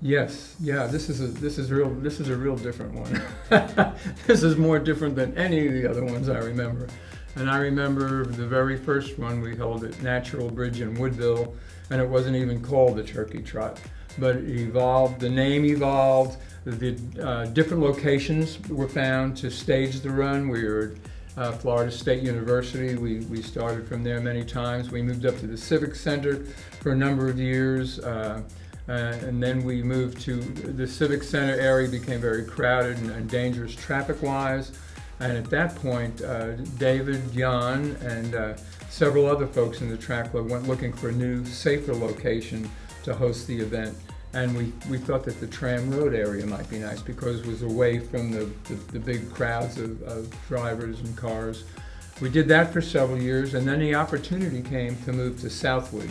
Yes, yeah, this is a real different one. This is more different than any of the other ones I remember. And I remember the very first one we held at Natural Bridge in Woodville, and it wasn't even called the Turkey Trot, but it evolved. The name evolved. The different locations were found to stage the run. We were at Florida State University. We started from there many times. We moved up to the Civic Center for a number of years. And then we moved to the Civic Center area, became very crowded and dangerous traffic-wise. And at that point, David, Jan, and several other folks in the track club went looking for a new, safer location to host the event. And we thought that the Tram Road area might be nice because it was away from the big crowds of drivers and cars. We did that for several years, and then the opportunity came to move to Southwood.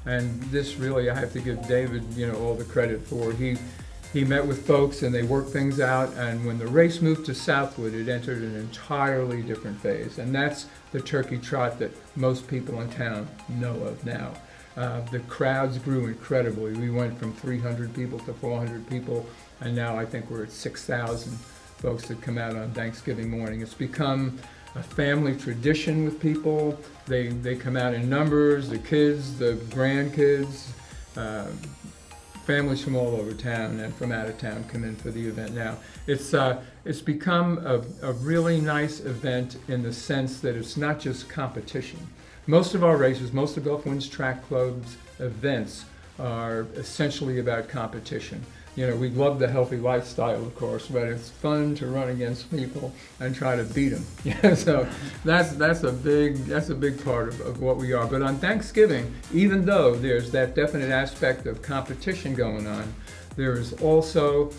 And this really, I have to give David, all the credit for. He met with folks and they worked things out. And when the race moved to Southwood, it entered an entirely different phase. And that's the Turkey Trot that most people in town know of now. The crowds grew incredibly. We went from 300 people to 400 people, and now I think we're at 6,000 folks that come out on Thanksgiving morning. It's become a family tradition with people. They come out in numbers, the kids, the grandkids, families from all over town and from out of town come in for the event now. It's become a really nice event in the sense that it's not just competition. Most of our races, most of Gulf Winds Track Club's events are essentially about competition. We love the healthy lifestyle, of course, but it's fun to run against people and try to beat them. So that's a big part of what we are. But on Thanksgiving, even though there's that definite aspect of competition going on, there is also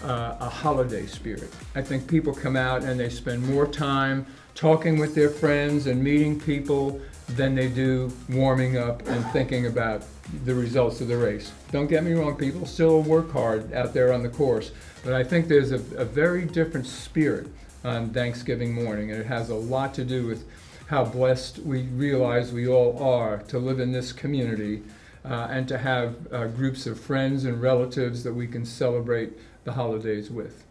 a holiday spirit. I think people come out and they spend more time talking with their friends and meeting people than they do warming up and thinking about the results of the race. Don't get me wrong, people still work hard out there on the course, but I think there's a very different spirit on Thanksgiving morning, and it has a lot to do with how blessed we realize we all are to live in this community and to have groups of friends and relatives that we can celebrate the holidays with.